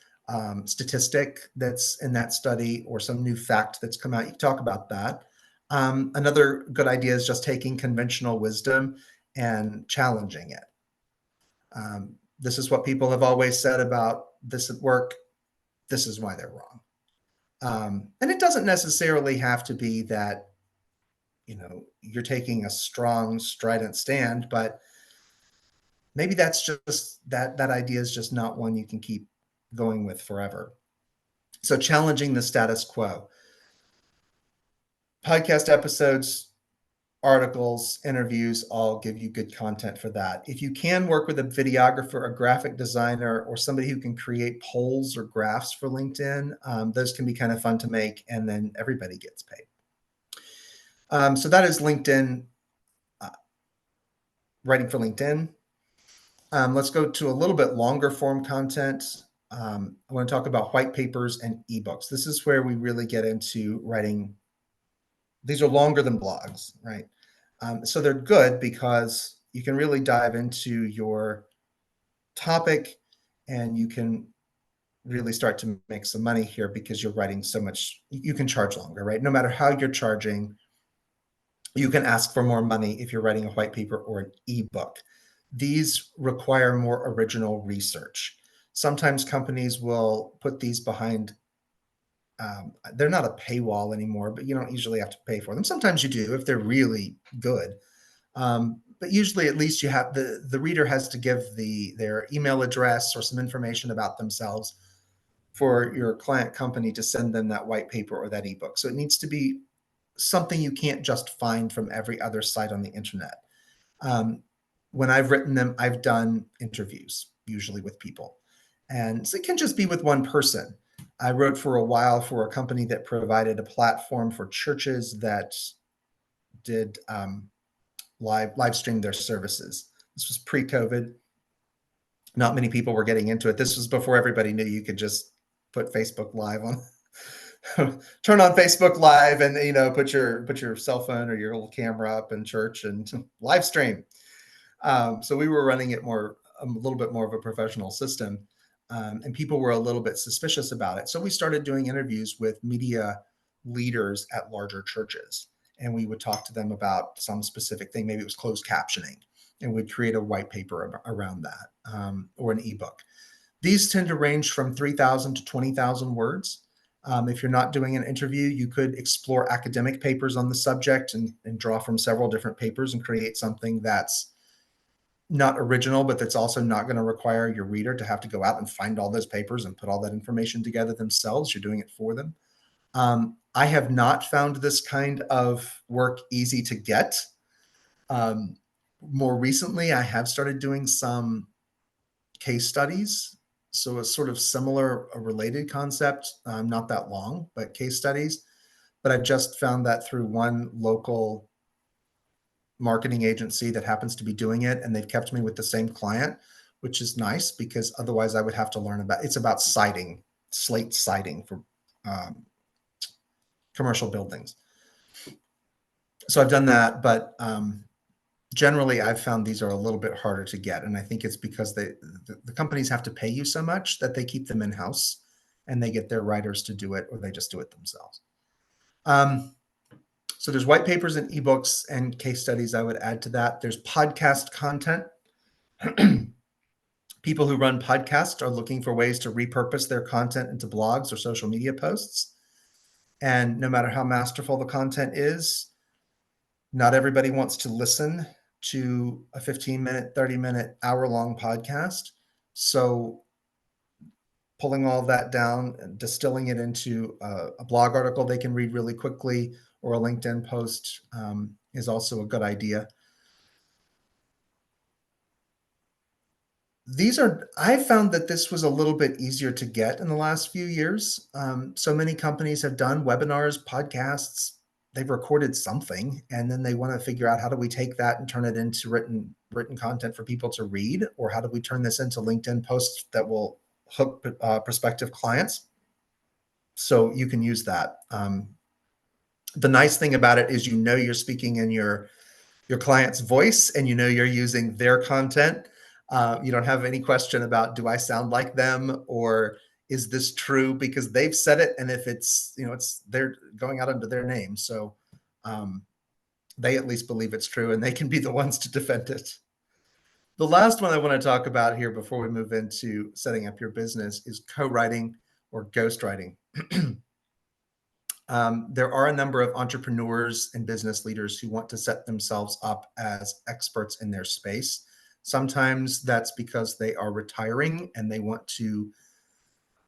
statistic that's in that study, or some new fact that's come out, you can talk about that. Another good idea is just taking conventional wisdom and challenging it. This is what people have always said about this at work. This is why they're wrong. And it doesn't necessarily have to be that, you're taking a strong, strident stand, but maybe that's just that idea is just not one you can keep going with forever. So challenging the status quo. Podcast episodes, articles, interviews all give you good content for that. If you can work with a videographer, a graphic designer, or somebody who can create polls or graphs for LinkedIn, those can be kind of fun to make, and then everybody gets paid. So that is LinkedIn, writing for LinkedIn. Let's go to a little bit longer form content. I want to talk about white papers and ebooks. This is where we really get into writing. These are longer than blogs, right? So they're good because you can really dive into your topic, and you can really start to make some money here because you're writing so much. You can charge longer, right? No matter how you're charging, you can ask for more money if you're writing a white paper or an ebook. These require more original research. Sometimes companies will put these behind, they're not a paywall anymore, but you don't usually have to pay for them. Sometimes you do if they're really good. But usually at least you have the reader has to give their email address or some information about themselves for your client company to send them that white paper or that ebook. So it needs to be something you can't just find from every other site on the internet. When I've written them, I've done interviews, usually with people. And so it can just be with one person. I wrote for a while for a company that provided a platform for churches that did live stream their services. This was pre-COVID. Not many people were getting into it. This was before everybody knew you could just put Facebook Live on. Turn on Facebook Live and put your cell phone or your little camera up in church and live stream. So we were running it a little bit more of a professional system, and people were a little bit suspicious about it. So we started doing interviews with media leaders at larger churches, and we would talk to them about some specific thing. Maybe it was closed captioning, and we'd create a white paper around that, or an ebook. These tend to range from 3,000 to 20,000 words. If you're not doing an interview, you could explore academic papers on the subject and draw from several different papers and create something that's not original, but that's also not going to require your reader to have to go out and find all those papers and put all that information together themselves. You're doing it for them. I have not found this kind of work easy to get. More recently, I have started doing some case studies. So a sort of similar, a related concept, not that long, but case studies. But I've just found that through one local marketing agency that happens to be doing it, and they've kept me with the same client, which is nice because otherwise I would have to learn it's about siding, slate siding for commercial buildings. So I've done that, but generally I've found these are a little bit harder to get. And I think it's because the companies have to pay you so much that they keep them in-house and they get their writers to do it, or they just do it themselves. So there's white papers and ebooks and case studies I would add to that. There's podcast content. People who run podcasts are looking for ways to repurpose their content into blogs or social media posts. And no matter how masterful the content is, not everybody wants to listen to a 15-minute, 30-minute, hour-long podcast. So pulling all that down and distilling it into a blog article they can read really quickly, or a LinkedIn post, is also a good idea. I found that this was a little bit easier to get in the last few years. So many companies have done webinars, podcasts, they've recorded something, and then they want to figure out how do we take that and turn it into written content for people to read, or how do we turn this into LinkedIn posts that will hook prospective clients. So you can use that. The nice thing about it is you're speaking in your client's voice, and you're using their content. You don't have any question about, do I sound like them, or is this true, because they've said it, and if it's they're going out under their name, so um, they at least believe it's true, and they can be the ones to defend it. The last one I want to talk about here before we move into setting up your business is co-writing or ghostwriting. There are a number of entrepreneurs and business leaders who want to set themselves up as experts in their space. Sometimes that's because they are retiring and they want to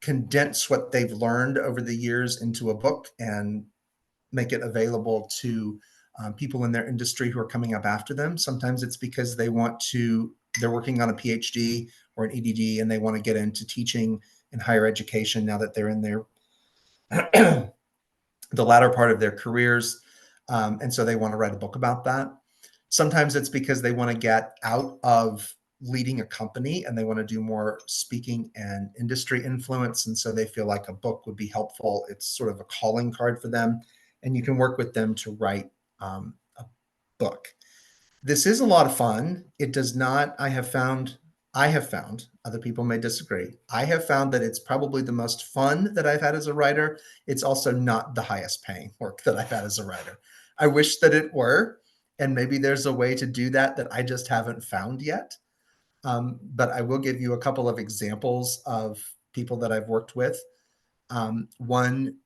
condense what they've learned over the years into a book and make it available to people in their industry who are coming up after them. Sometimes it's because they're working on a PhD or an EDD, and they want to get into teaching in higher education now that they're in their the latter part of their careers. And so they want to write a book about that. Sometimes it's because they want to get out of leading a company and they want to do more speaking and industry influence. And so they feel like a book would be helpful. It's sort of a calling card for them. And you can work with them to write a book. This is a lot of fun. It does not, I have found, other people may disagree. I have found that it's probably the most fun that I've had as a writer. It's also not the highest paying work that I've had as a writer. I wish that it were, and maybe there's a way to do that that I just haven't found yet. But I will give you a couple of examples of people that I've worked with. One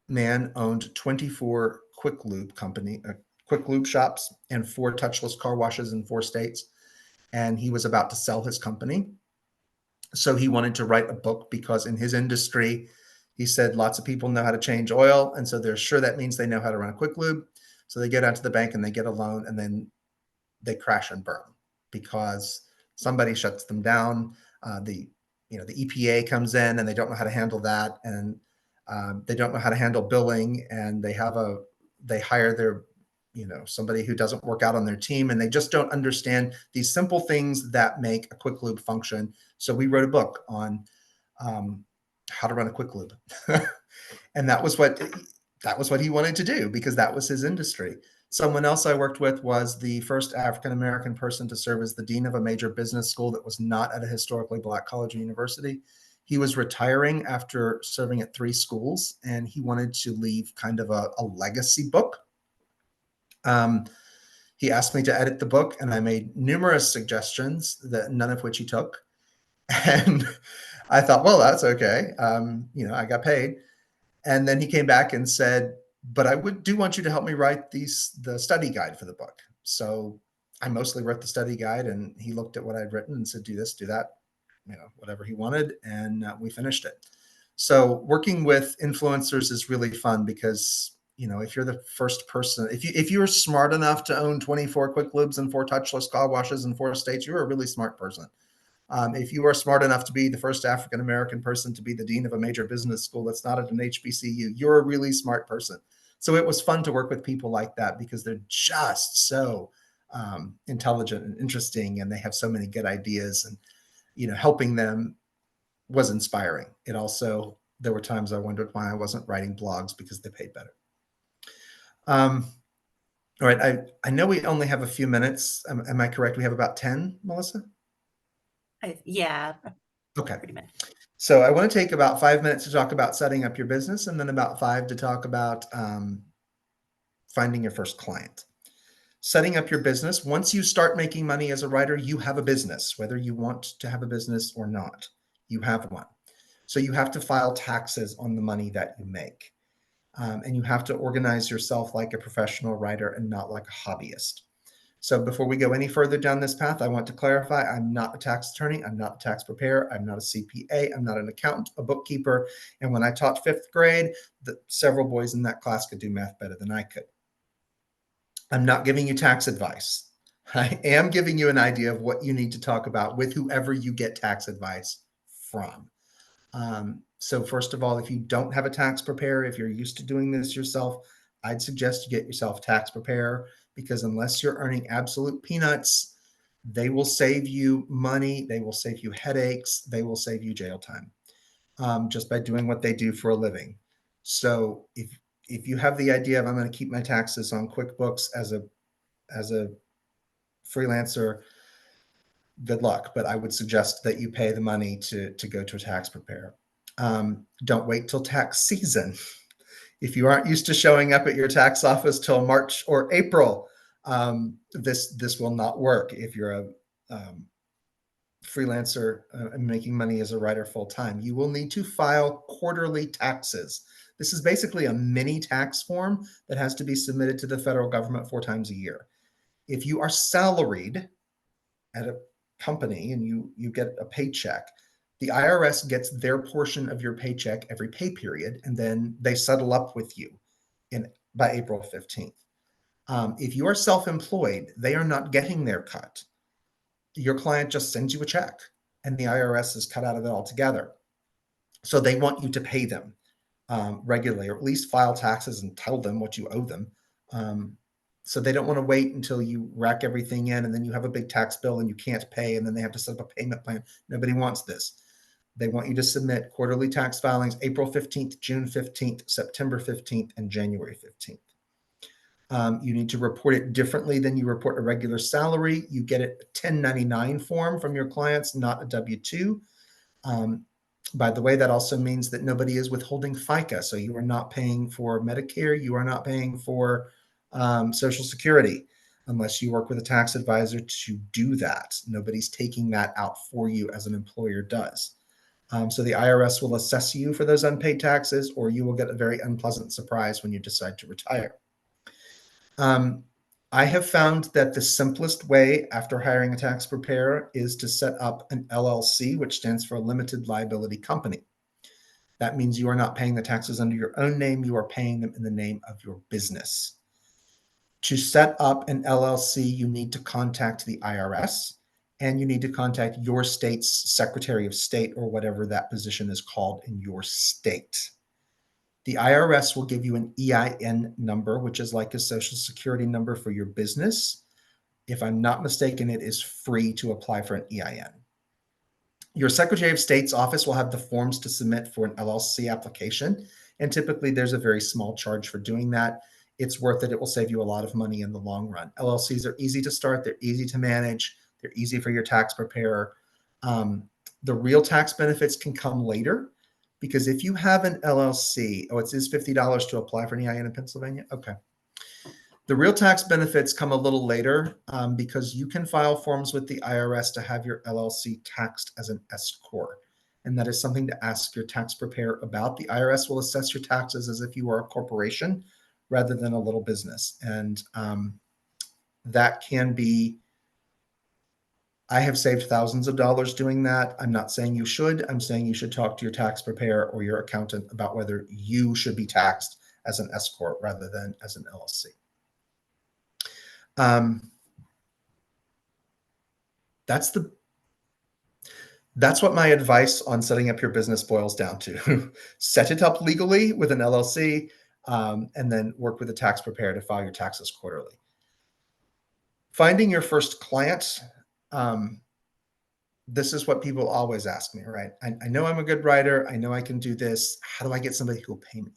man owned 24 quick lube shops and 4 touchless car washes in 4 states. And he was about to sell his company. So he wanted to write a book because in his industry, he said lots of people know how to change oil. And so they're sure that means they know how to run a quick lube. So they get out to the bank and they get a loan, and then they crash and burn because somebody shuts them down. The EPA comes in and they don't know how to handle that. And they don't know how to handle billing, and they hire their somebody who doesn't work out on their team, and they just don't understand these simple things that make a quick lube function. So we wrote a book on how to run a quick lube. And that was what he wanted to do because that was his industry. Someone else I worked with was the first African-American person to serve as the dean of a major business school that was not at a historically Black college or university. He was retiring after serving at 3 schools, and he wanted to leave kind of a legacy book. He asked me to edit the book, and I made numerous suggestions, that none of which he took. And I thought, well, that's okay. I got paid. And then he came back and said, but I do want you to help me write the study guide for the book. So I mostly wrote the study guide, and he looked at what I'd written and said, do this, do that, whatever he wanted. And we finished it. So working with influencers is really fun because, if you're the first person, if you're smart enough to own 24 quick lubes and 4 touchless car washes in 4 states, you're a really smart person. If you are smart enough to be the first African-American person to be the dean of a major business school that's not at an HBCU, you're a really smart person. So it was fun to work with people like that because they're just so intelligent and interesting, and they have so many good ideas, and helping them was inspiring. There were times I wondered why I wasn't writing blogs because they paid better. All right, I know we only have a few minutes. Am I correct? We have about 10, Melissa? Yeah. Okay. Pretty much. So I want to take about 5 minutes to talk about setting up your business, and then about 5 to talk about finding your first client. Setting up your business. Once you start making money as a writer, you have a business, whether you want to have a business or not. You have one. So you have to file taxes on the money that you make. And you have to organize yourself like a professional writer and not like a hobbyist. So before we go any further down this path, I want to clarify, I'm not a tax attorney. I'm not a tax preparer. I'm not a CPA. I'm not an accountant, a bookkeeper. And when I taught 5th grade, several boys in that class could do math better than I could. I'm not giving you tax advice. I am giving you an idea of what you need to talk about with whoever you get tax advice from. So first of all, if you don't have a tax preparer, if you're used to doing this yourself, I'd suggest you get yourself a tax preparer, because unless you're earning absolute peanuts, they will save you money, they will save you headaches, they will save you jail time, just by doing what they do for a living. So if you have the idea of, I'm going to keep my taxes on QuickBooks as a freelancer, good luck. But I would suggest that you pay the money to go to a tax preparer. Don't wait till tax season. If you aren't used to showing up at your tax office till March or April, this will not work. If you're a freelancer and making money as a writer full time, you will need to file quarterly taxes. This is basically a mini tax form that has to be submitted to the federal government 4 times a year. If you are salaried at a company and you get a paycheck, the IRS gets their portion of your paycheck every pay period, and then they settle up with you by April 15th. If you are self-employed, they are not getting their cut. Your client just sends you a check, and the IRS is cut out of it altogether. So they want you to pay them regularly, or at least file taxes and tell them what you owe them. So they don't want to wait until you rack everything in and then you have a big tax bill and you can't pay, and then they have to set up a payment plan. Nobody wants this. They want you to submit quarterly tax filings April 15th, June 15th, September 15th, and January 15th. You need to report it differently than you report a regular salary. You get it a 1099 form from your clients, not a W-2. By the way, that also means that nobody is withholding FICA. So you are not paying for Medicare. You are not paying for Social Security unless you work with a tax advisor to do that. Nobody's taking that out for you as an employer does. So the IRS will assess you for those unpaid taxes, or you will get a very unpleasant surprise when you decide to retire. I have found that the simplest way after hiring a tax preparer is to set up an LLC, which stands for a limited liability company. That means you are not paying the taxes under your own name, you are paying them in the name of your business. To set up an LLC, you need to contact the IRS, and you need to contact your state's Secretary of State, or whatever that position is called in your state. The IRS will give you an EIN number, which is like a Social Security number for your business. If I'm not mistaken, it is free to apply for an EIN. Your Secretary of State's office will have the forms to submit for an LLC application, and typically there's a very small charge for doing that. It's worth it. It will save you a lot of money in the long run. LLCs are easy to start. They're easy to manage. They're easy for your tax preparer. The real tax benefits can come later, because if you have an LLC, it is $50 to apply for an EIN in Pennsylvania. Okay. The real tax benefits come a little later, because you can file forms with the IRS to have your LLC taxed as an S corp. And that is something to ask your tax preparer about. The IRS will assess your taxes as if you were a corporation rather than a little business. And that can be, I have saved thousands of dollars doing that. I'm not saying you should. I'm saying you should talk to your tax preparer or your accountant about whether you should be taxed as an S corp rather than as an LLC. That's what my advice on setting up your business boils down to. Set it up legally with an LLC, and then work with a tax preparer to file your taxes quarterly. Finding your first client. This is what people always ask me, right? I know I'm a good writer. I know I can do this. How do I get somebody who will pay me?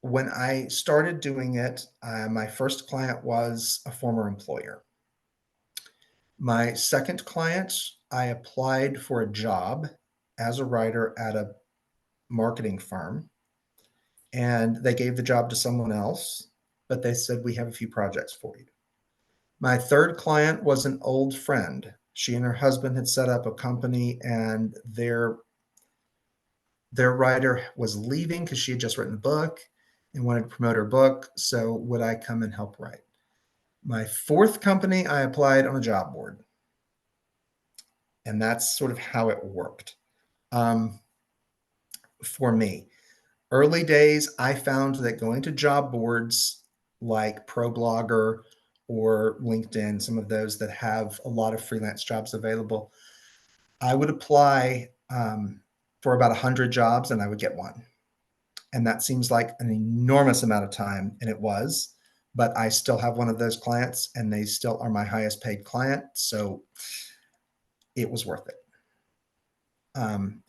When I started doing it, my first client was a former employer. My second client, I applied for a job as a writer at a marketing firm, and they gave the job to someone else, but they said, we have a few projects for you. My third client was an old friend. She and her husband had set up a company, and their writer was leaving because she had just written a book and wanted to promote her book. So would I come and help write? My fourth company, I applied on a job board. And that's sort of how it worked for me. Early days, I found that going to job boards like ProBlogger or LinkedIn, some of those that have a lot of freelance jobs available. I would apply for about 100 jobs and I would get one. And that seems like an enormous amount of time, and it was, but I still have one of those clients and they still are my highest paid client. So it was worth it.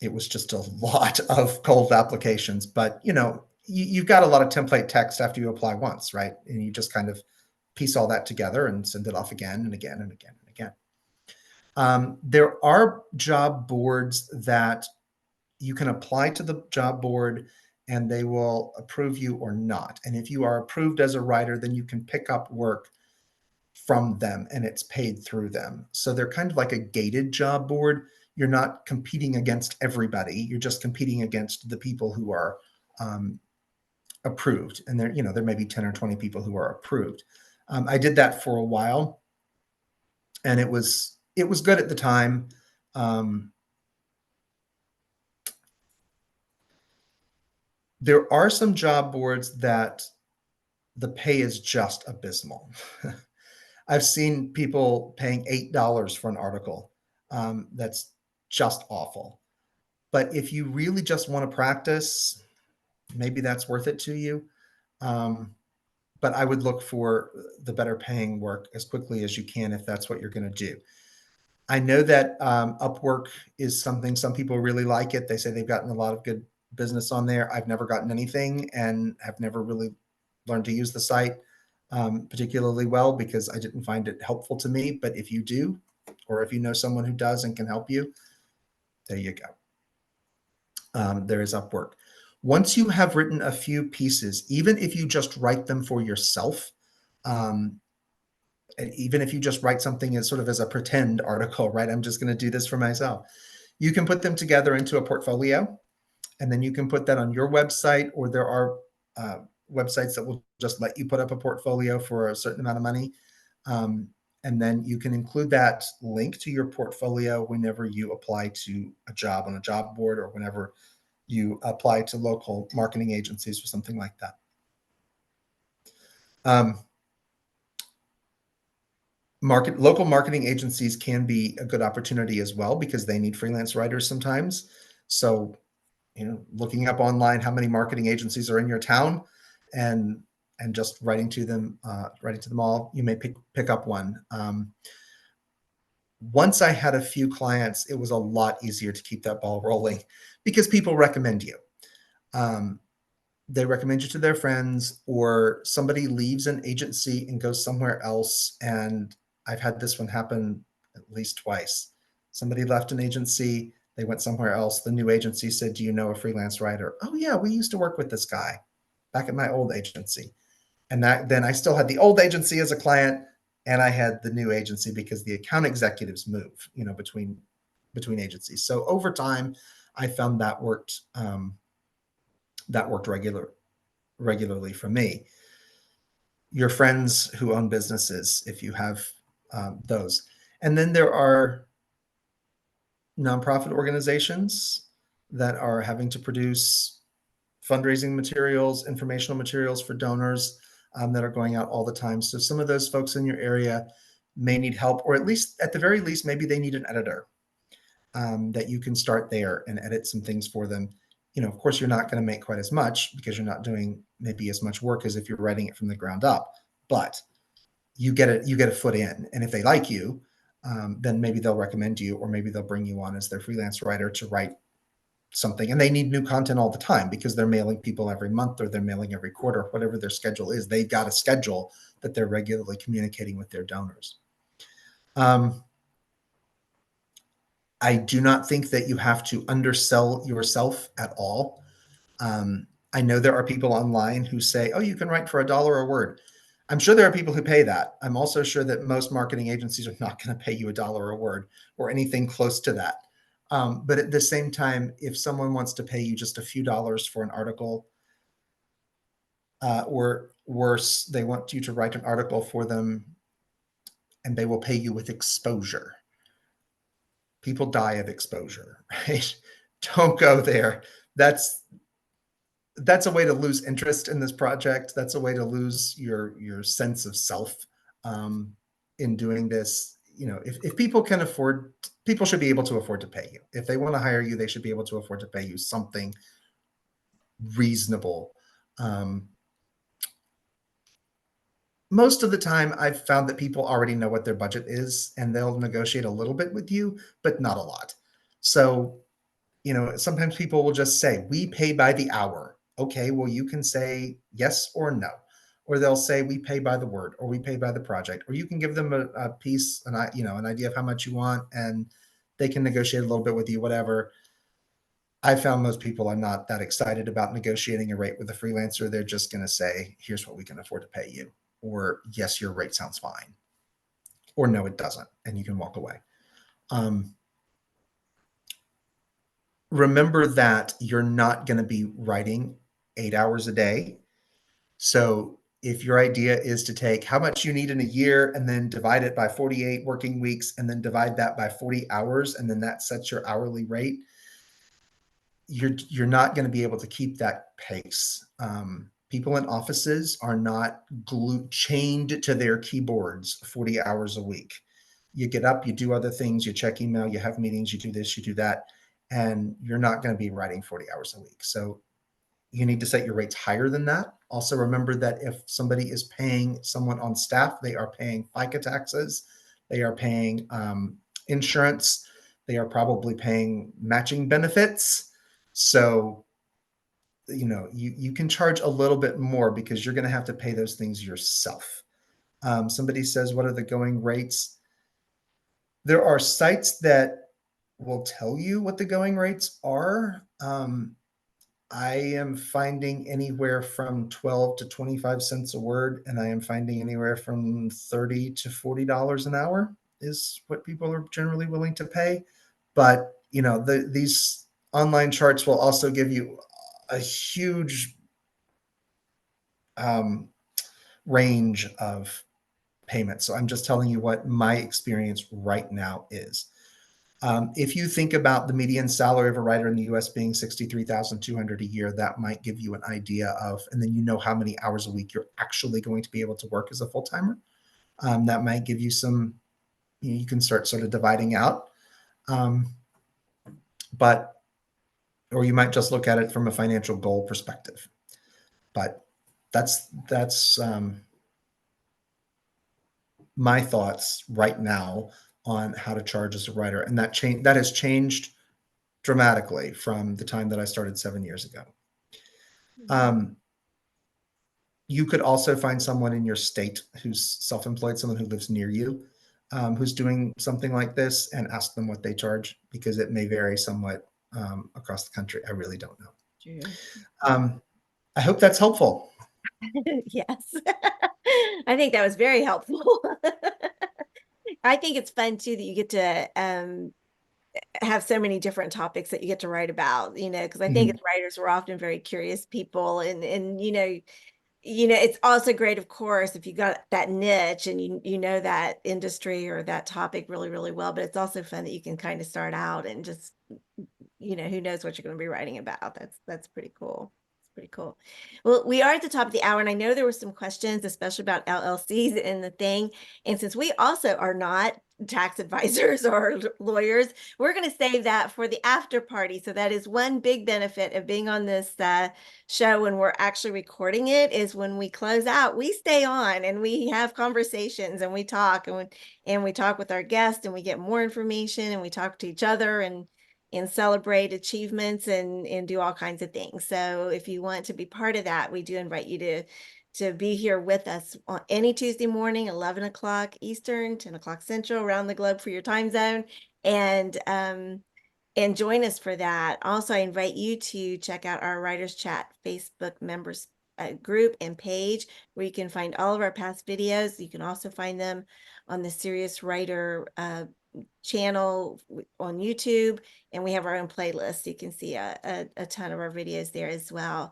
It was just a lot of cold applications, but you've got a lot of template text after you apply once, right? And you just kind of piece all that together and send it off again and again and again and again. There are job boards that you can apply to the job board and they will approve you or not. And if you are approved as a writer, then you can pick up work from them and it's paid through them. So they're kind of like a gated job board. You're not competing against everybody. You're just competing against the people who are approved. And there may be 10 or 20 people who are approved. I did that for a while and it was good at the time. There are some job boards that the pay is just abysmal. I've seen people paying $8 for an article. That's just awful. But if you really just want to practice, maybe that's worth it to you. But I would look for the better paying work as quickly as you can if that's what you're going to do. I know that Upwork is something some people really like it. They say they've gotten a lot of good business on there. I've never gotten anything and have never really learned to use the site particularly well because I didn't find it helpful to me. But if you do, or if you know someone who does and can help you, there you go. There is Upwork. Once you have written a few pieces, even if you just write them for yourself, and even if you just write something as sort of as a pretend article, right? I'm just going to do this for myself. You can put them together into a portfolio, and then you can put that on your website, or there are websites that will just let you put up a portfolio for a certain amount of money. And then you can include that link to your portfolio whenever you apply to a job on a job board or whenever you apply to local marketing agencies or something like that. Local marketing agencies can be a good opportunity as well because they need freelance writers sometimes. So, looking up online how many marketing agencies are in your town and just writing to them all, you may pick up one. Once I had a few clients, it was a lot easier to keep that ball rolling because people recommend you. They recommend you to their friends, or somebody leaves an agency and goes somewhere else. And I've had this one happen at least twice. Somebody left an agency, they went somewhere else. The new agency said, "Do you know a freelance writer?" "Oh yeah, we used to work with this guy back at my old agency." And then I still had the old agency as a client, and I had the new agency because the account executives move, between agencies. So over time, I found that worked regularly for me. Your friends who own businesses, if you have those. And then there are nonprofit organizations that are having to produce fundraising materials, informational materials for donors that are going out all the time. So some of those folks in your area may need help, or at the very least, maybe they need an editor that you can start there and edit some things for them. Of course, you're not going to make quite as much because you're not doing maybe as much work as if you're writing it from the ground up, but you get a foot in. And if they like you, then maybe they'll recommend you, or maybe they'll bring you on as their freelance writer to write something. And they need new content all the time because they're mailing people every month, or they're mailing every quarter, whatever their schedule is. They've got a schedule that they're regularly communicating with their donors. I do not think that you have to undersell yourself at all. I know there are people online who say, "Oh, you can write for $1 a word." I'm sure there are people who pay that. I'm also sure that most marketing agencies are not going to pay you $1 a word or anything close to that. But at the same time, if someone wants to pay you just a few dollars for an article, or worse, they want you to write an article for them and they will pay you with exposure. People die of exposure, right? Don't go there. That's a way to lose interest in this project. That's a way to lose your sense of self. in doing this. If people can afford, people should be able to afford to pay you. If they want to hire you, they should be able to afford to pay you something reasonable. Most of the time, I've found that people already know what their budget is and they'll negotiate a little bit with you, but not a lot. So, sometimes people will just say, we pay by the hour. Okay, well, you can say yes or no. Or they'll say, we pay by the word, or we pay by the project. Or you can give them a piece, an idea of how much you want, and they can negotiate a little bit with you, whatever. I found most people are not that excited about negotiating a rate with a freelancer. They're just going to say, here's what we can afford to pay you. Or yes, your rate sounds fine. Or no, it doesn't. And you can walk away. Remember that you're not going to be writing 8 hours a day. So if your idea is to take how much you need in a year and then divide it by 48 working weeks and then divide that by 40 hours, and then that sets your hourly rate, you're not going to be able to keep that pace. People in offices are not chained to their keyboards 40 hours a week. You get up, you do other things, you check email, you have meetings, you do this, you do that, and you're not going to be writing 40 hours a week. So you need to set your rates higher than that. Also, remember that if somebody is paying someone on staff, they are paying FICA taxes, they are paying insurance, they are probably paying matching benefits. So, you can charge a little bit more because you're going to have to pay those things yourself. Somebody says, what are the going rates? There are sites that will tell you what the going rates are. I am finding anywhere from 12 to 25 cents a word, and I am finding anywhere from $30 to $40 an hour is what people are generally willing to pay. But, these online charts will also give you a huge range of payments. So I'm just telling you what my experience right now is. If you think about the median salary of a writer in the US being $63,200 a year, that might give you an idea of, and then how many hours a week you're actually going to be able to work as a full-timer. That might give you some, you can start sort of dividing out. Or you might just look at it from a financial goal perspective. But that's my thoughts right now on how to charge as a writer. And that has changed dramatically from the time that I started 7 years ago. You could also find someone in your state who's self-employed, someone who lives near you, who's doing something like this, and ask them what they charge, because it may vary somewhat across the country. I really don't know. True. I hope that's helpful. Yes. I think that was very helpful. I think it's fun too that you get to have so many different topics that you get to write about, because I think as writers, we're often very curious people, and it's also great, of course, if you got that niche and you know that industry or that topic really, really well, but it's also fun that you can kind of start out and just, who knows what you're going to be writing about. That's pretty cool. It's pretty cool. Well, we are at the top of the hour, and I know there were some questions, especially about LLCs and the thing. And since we also are not tax advisors or lawyers, we're going to save that for the after party. So that is one big benefit of being on this show when we're actually recording it, is when we close out, we stay on and we have conversations and we talk, and we talk with our guests, and we get more information, and we talk to each other and celebrate achievements and do all kinds of things. So if you want to be part of that, we do invite you to be here with us on any Tuesday morning, 11 o'clock Eastern, 10 o'clock Central, around the globe for your time zone. And join us for that. Also, I invite you to check out our Writers Chat Facebook members group and page, where you can find all of our past videos. You can also find them on the Serious Writer channel on YouTube, and we have our own playlist. You can see a ton of our videos there as well.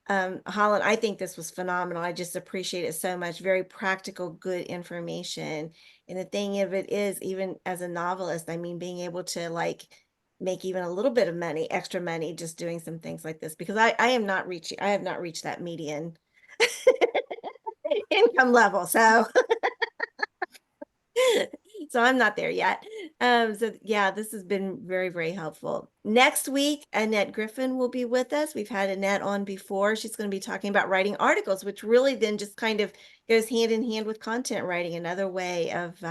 Holland, I think this was phenomenal. I just appreciate it so much. Very practical, good information. And the thing of it is, even as a novelist, I mean, being able to make even a little bit of money, extra money, just doing some things like this, because I have not reached that median income level. So So I'm not there yet. So yeah, this has been very, very helpful. Next week, Annette Griffin will be with us. We've had Annette on before. She's going to be talking about writing articles, which really then just kind of goes hand in hand with content writing, another way of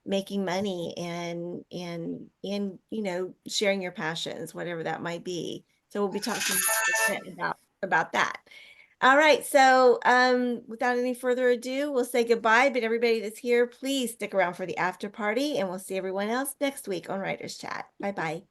making money and sharing your passions, whatever that might be. So we'll be talking about that. All right, so without any further ado, we'll say goodbye. But everybody that's here, please stick around for the after party, and we'll see everyone else next week on Writers Chat. Bye bye.